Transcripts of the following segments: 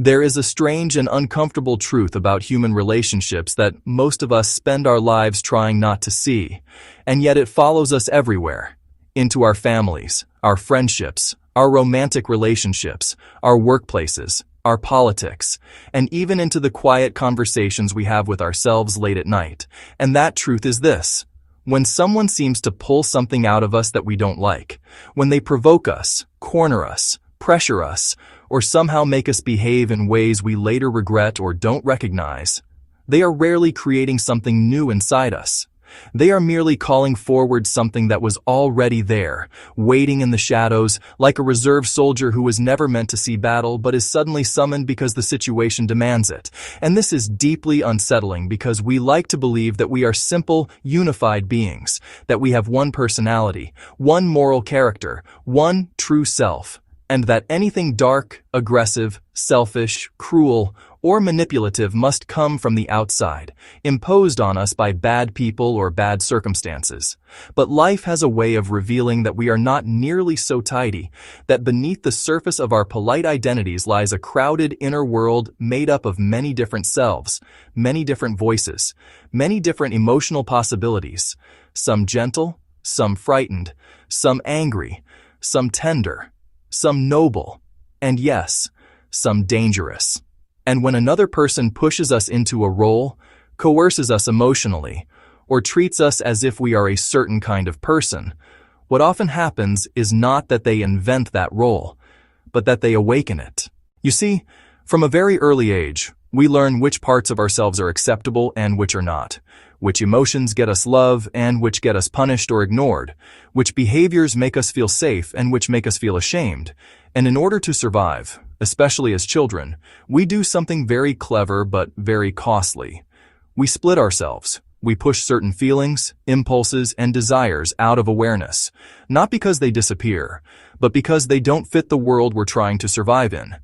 There is a strange and uncomfortable truth about human relationships that most of us spend our lives trying not to see, and yet it follows us everywhere. Into our families, our friendships, our romantic relationships, our workplaces, our politics, and even into the quiet conversations we have with ourselves late at night. And that truth is this: when someone seems to pull something out of us that we don't like, when they provoke us, corner us, pressure us, or somehow make us behave in ways we later regret or don't recognize, they are rarely creating something new inside us. They are merely calling forward something that was already there, waiting in the shadows, like a reserve soldier who was never meant to see battle but is suddenly summoned because the situation demands it. And this is deeply unsettling because we like to believe that we are simple, unified beings, that we have one personality, one moral character, one true self, and that anything dark, aggressive, selfish, cruel, or manipulative must come from the outside, imposed on us by bad people or bad circumstances. But life has a way of revealing that we are not nearly so tidy, that beneath the surface of our polite identities lies a crowded inner world made up of many different selves, many different voices, many different emotional possibilities, some gentle, some frightened, some angry, some tender, some noble, and yes, some dangerous. And when another person pushes us into a role, coerces us emotionally, or treats us as if we are a certain kind of person, what often happens is not that they invent that role, but that they awaken it. You see, from a very early age, we learn which parts of ourselves are acceptable and which are not, which emotions get us love and which get us punished or ignored, which behaviors make us feel safe and which make us feel ashamed. And in order to survive, especially as children, we do something very clever but very costly. We split ourselves. We push certain feelings, impulses, and desires out of awareness, not because they disappear, but because they don't fit the world we're trying to survive in.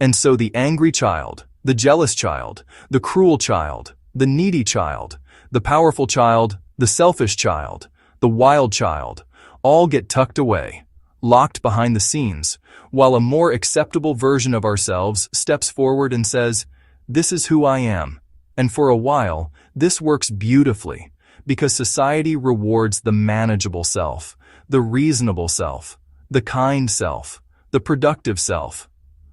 And so the angry child, the jealous child, the cruel child, the needy child, the powerful child, the selfish child, the wild child, all get tucked away, locked behind the scenes, while a more acceptable version of ourselves steps forward and says, "This is who I am." And for a while, this works beautifully, because society rewards the manageable self, the reasonable self, the kind self, the productive self.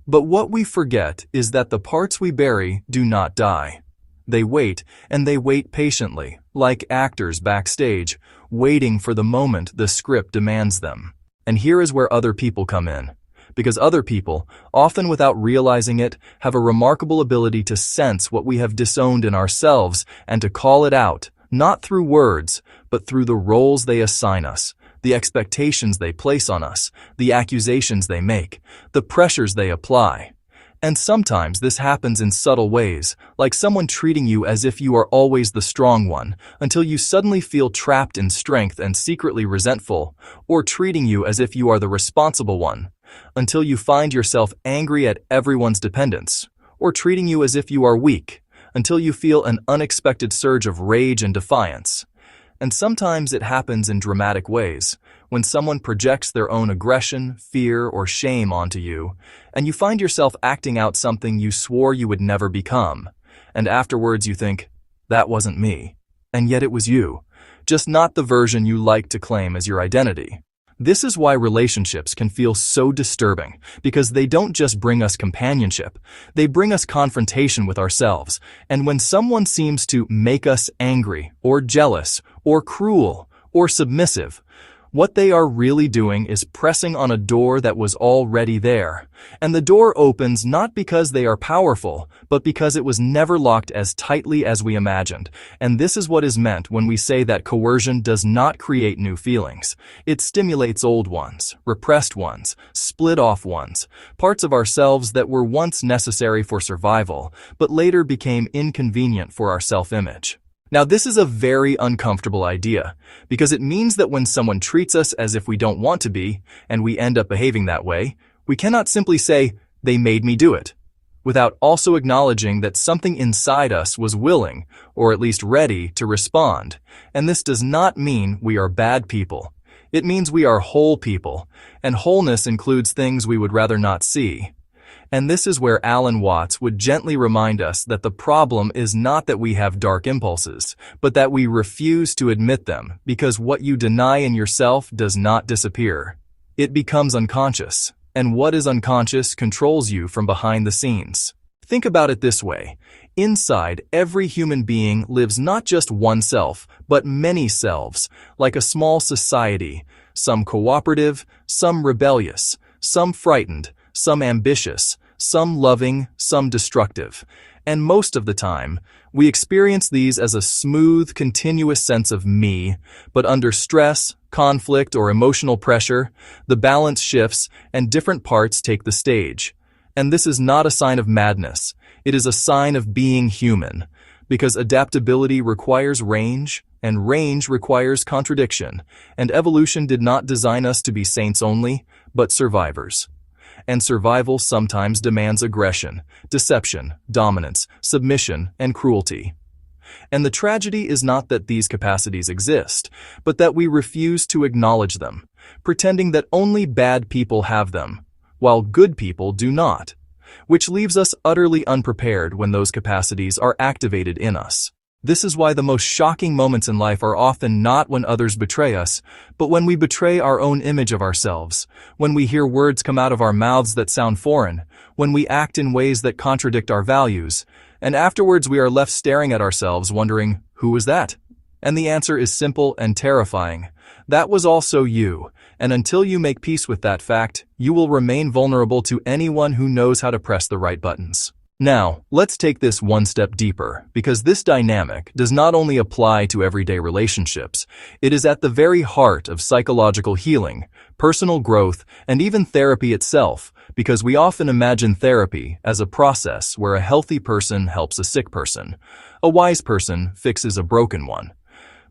But what we forget is that the parts we bury do not die. They wait, and they wait patiently, like actors backstage, waiting for the moment the script demands them. And here is where other people come in. Because other people, often without realizing it, have a remarkable ability to sense what we have disowned in ourselves and to call it out, not through words, but through the roles they assign us, the expectations they place on us, the accusations they make, the pressures they apply. And sometimes this happens in subtle ways, like someone treating you as if you are always the strong one, until you suddenly feel trapped in strength and secretly resentful, or treating you as if you are the responsible one, until you find yourself angry at everyone's dependence, or treating you as if you are weak, until you feel an unexpected surge of rage and defiance. And sometimes it happens in dramatic ways, when someone projects their own aggression, fear, or shame onto you, and you find yourself acting out something you swore you would never become. And afterwards you think, that wasn't me. And yet it was you, just not the version you like to claim as your identity. This is why relationships can feel so disturbing, because they don't just bring us companionship, they bring us confrontation with ourselves. And when someone seems to make us angry, or jealous, or cruel, or submissive, what they are really doing is pressing on a door that was already there. And the door opens not because they are powerful, but because it was never locked as tightly as we imagined. And this is what is meant when we say that coercion does not create new feelings. It stimulates old ones, repressed ones, split off ones, parts of ourselves that were once necessary for survival, but later became inconvenient for our self-image. Now, this is a very uncomfortable idea, because it means that when someone treats us as if we don't want to be, and we end up behaving that way, we cannot simply say, "They made me do it," without also acknowledging that something inside us was willing, or at least ready, to respond. And this does not mean we are bad people. It means we are whole people, and wholeness includes things we would rather not see. And this is where Alan Watts would gently remind us that the problem is not that we have dark impulses, but that we refuse to admit them, because what you deny in yourself does not disappear. It becomes unconscious, and what is unconscious controls you from behind the scenes. Think about it this way. Inside, every human being lives not just one self, but many selves, like a small society, some cooperative, some rebellious, some frightened, some ambitious, some loving, some destructive. And most of the time, we experience these as a smooth, continuous sense of me, but under stress, conflict, or emotional pressure, the balance shifts and different parts take the stage. And this is not a sign of madness. It is a sign of being human, because adaptability requires range, and range requires contradiction, and evolution did not design us to be saints only, but survivors. And survival sometimes demands aggression, deception, dominance, submission, and cruelty. And the tragedy is not that these capacities exist, but that we refuse to acknowledge them, pretending that only bad people have them, while good people do not, which leaves us utterly unprepared when those capacities are activated in us. This is why the most shocking moments in life are often not when others betray us, but when we betray our own image of ourselves, when we hear words come out of our mouths that sound foreign, when we act in ways that contradict our values, and afterwards we are left staring at ourselves wondering, who was that? And the answer is simple and terrifying. That was also you, and until you make peace with that fact, you will remain vulnerable to anyone who knows how to press the right buttons. Now, let's take this one step deeper, because this dynamic does not only apply to everyday relationships, it is at the very heart of psychological healing, personal growth, and even therapy itself, because we often imagine therapy as a process where a healthy person helps a sick person, a wise person fixes a broken one.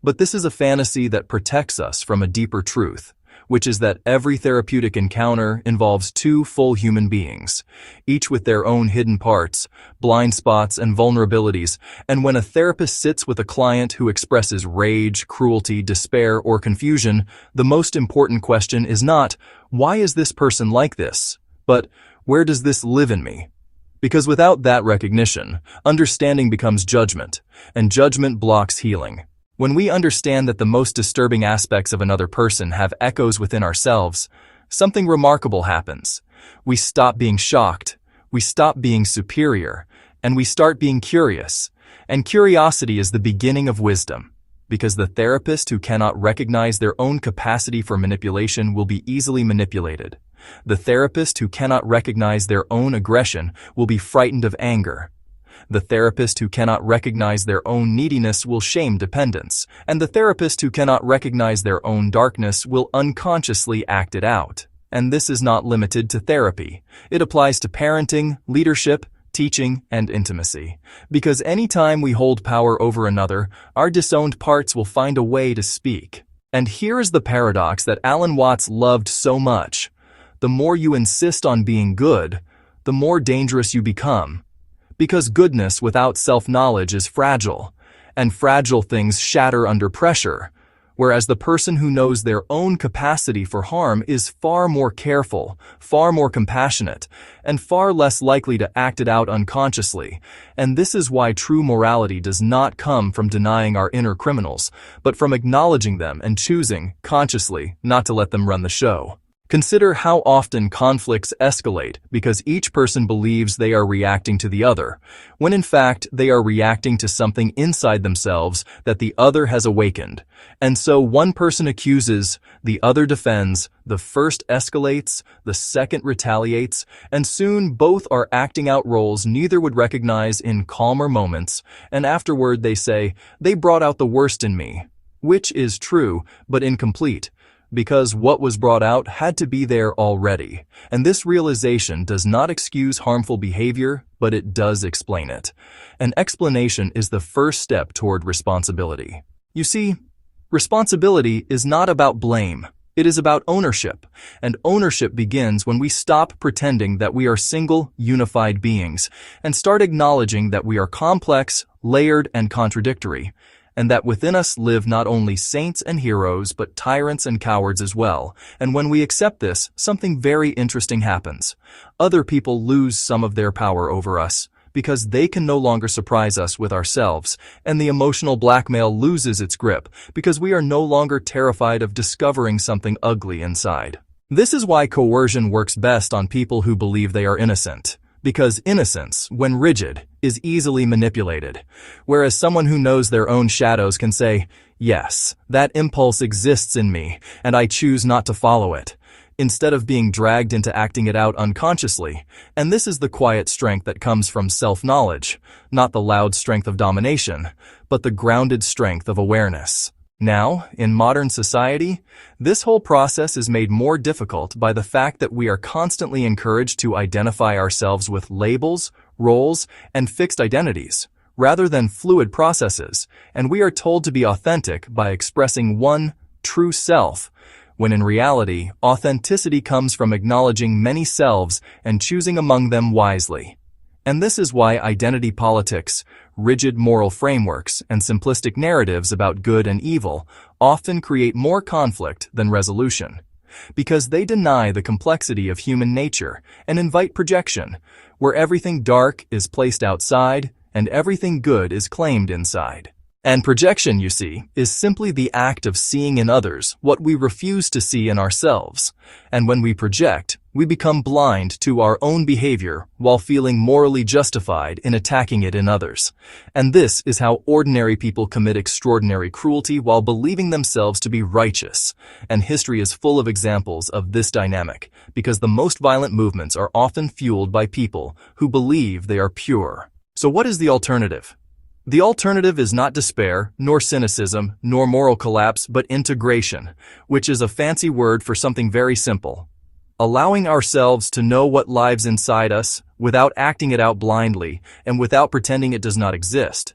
But this is a fantasy that protects us from a deeper truth, which is that every therapeutic encounter involves two full human beings, each with their own hidden parts, blind spots, and vulnerabilities. And when a therapist sits with a client who expresses rage, cruelty, despair, or confusion, the most important question is not, why is this person like this? But, where does this live in me? Because without that recognition, understanding becomes judgment, and judgment blocks healing. When we understand that the most disturbing aspects of another person have echoes within ourselves, something remarkable happens. We stop being shocked, we stop being superior, and we start being curious. And curiosity is the beginning of wisdom, because the therapist who cannot recognize their own capacity for manipulation will be easily manipulated. The therapist who cannot recognize their own aggression will be frightened of anger. The therapist who cannot recognize their own neediness will shame dependence, and the therapist who cannot recognize their own darkness will unconsciously act it out. And this is not limited to therapy. It applies to parenting, leadership, teaching, and intimacy. Because anytime we hold power over another, our disowned parts will find a way to speak. And here is the paradox that Alan Watts loved so much. The more you insist on being good, the more dangerous you become. Because goodness without self-knowledge is fragile, and fragile things shatter under pressure, whereas the person who knows their own capacity for harm is far more careful, far more compassionate, and far less likely to act it out unconsciously. And this is why true morality does not come from denying our inner criminals, but from acknowledging them and choosing, consciously, not to let them run the show. Consider how often conflicts escalate because each person believes they are reacting to the other, when in fact they are reacting to something inside themselves that the other has awakened. And so one person accuses, the other defends, the first escalates, the second retaliates, and soon both are acting out roles neither would recognize in calmer moments, and afterward they say, "They brought out the worst in me," which is true, but incomplete. Because what was brought out had to be there already. And this realization does not excuse harmful behavior, but it does explain it. An explanation is the first step toward responsibility. You see, responsibility is not about blame. It is about ownership. And ownership begins when we stop pretending that we are single, unified beings and start acknowledging that we are complex, layered, and contradictory. and that within us live not only saints and heroes, but tyrants and cowards as well. And when we accept this, something very interesting happens. Other people lose some of their power over us, because they can no longer surprise us with ourselves, and the emotional blackmail loses its grip, because we are no longer terrified of discovering something ugly inside. This is why coercion works best on people who believe they are innocent. Because innocence, when rigid, is easily manipulated, whereas someone who knows their own shadows can say, yes, that impulse exists in me, and I choose not to follow it, instead of being dragged into acting it out unconsciously. And this is the quiet strength that comes from self-knowledge, not the loud strength of domination, but the grounded strength of awareness. Now, in modern society, this whole process is made more difficult by the fact that we are constantly encouraged to identify ourselves with labels, roles, and fixed identities, rather than fluid processes, and we are told to be authentic by expressing one true self, when in reality, authenticity comes from acknowledging many selves and choosing among them wisely. And this is why identity politics, rigid moral frameworks, and simplistic narratives about good and evil often create more conflict than resolution, because they deny the complexity of human nature and invite projection, where everything dark is placed outside and everything good is claimed inside. And projection, you see, is simply the act of seeing in others what we refuse to see in ourselves. And when we project, we become blind to our own behavior while feeling morally justified in attacking it in others. And this is how ordinary people commit extraordinary cruelty while believing themselves to be righteous. And history is full of examples of this dynamic, because the most violent movements are often fueled by people who believe they are pure. So what is the alternative? The alternative is not despair, nor cynicism, nor moral collapse, but integration, which is a fancy word for something very simple. Allowing ourselves to know what lives inside us without acting it out blindly and without pretending it does not exist.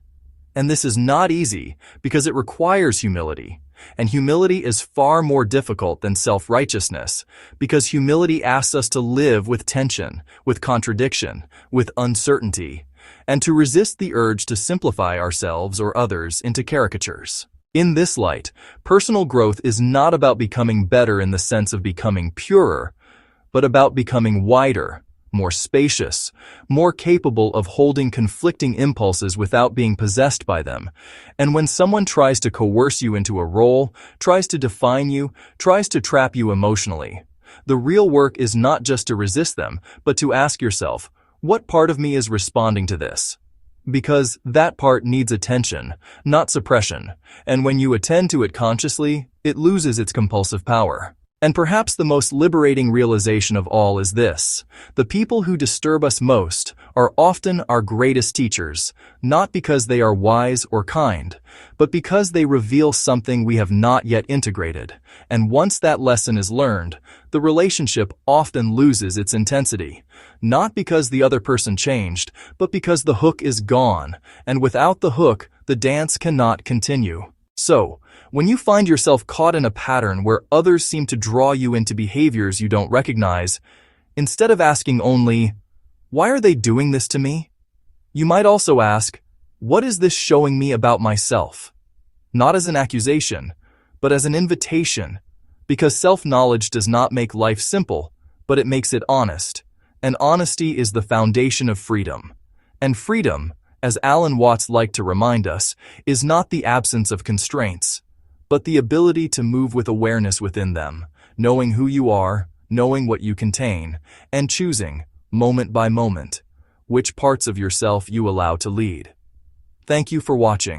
And this is not easy because it requires humility. And humility is far more difficult than self-righteousness, because humility asks us to live with tension, with contradiction, with uncertainty, and to resist the urge to simplify ourselves or others into caricatures. In this light, personal growth is not about becoming better in the sense of becoming purer, but about becoming wider, more spacious, more capable of holding conflicting impulses without being possessed by them. And when someone tries to coerce you into a role, tries to define you, tries to trap you emotionally, the real work is not just to resist them, but to ask yourself, what part of me is responding to this? Because that part needs attention, not suppression, and when you attend to it consciously, it loses its compulsive power. And perhaps the most liberating realization of all is this: the people who disturb us most are often our greatest teachers, not because they are wise or kind, but because they reveal something we have not yet integrated. And once that lesson is learned, the relationship often loses its intensity, not because the other person changed, but because the hook is gone, and without the hook, the dance cannot continue. So, when you find yourself caught in a pattern where others seem to draw you into behaviors you don't recognize, instead of asking only, why are they doing this to me? You might also ask, what is this showing me about myself? Not as an accusation, but as an invitation, because self-knowledge does not make life simple, but it makes it honest, and honesty is the foundation of freedom. And freedom, as Alan Watts liked to remind us, is not the absence of constraints, but the ability to move with awareness within them, knowing who you are, knowing what you contain, and choosing, moment by moment, which parts of yourself you allow to lead. Thank you for watching.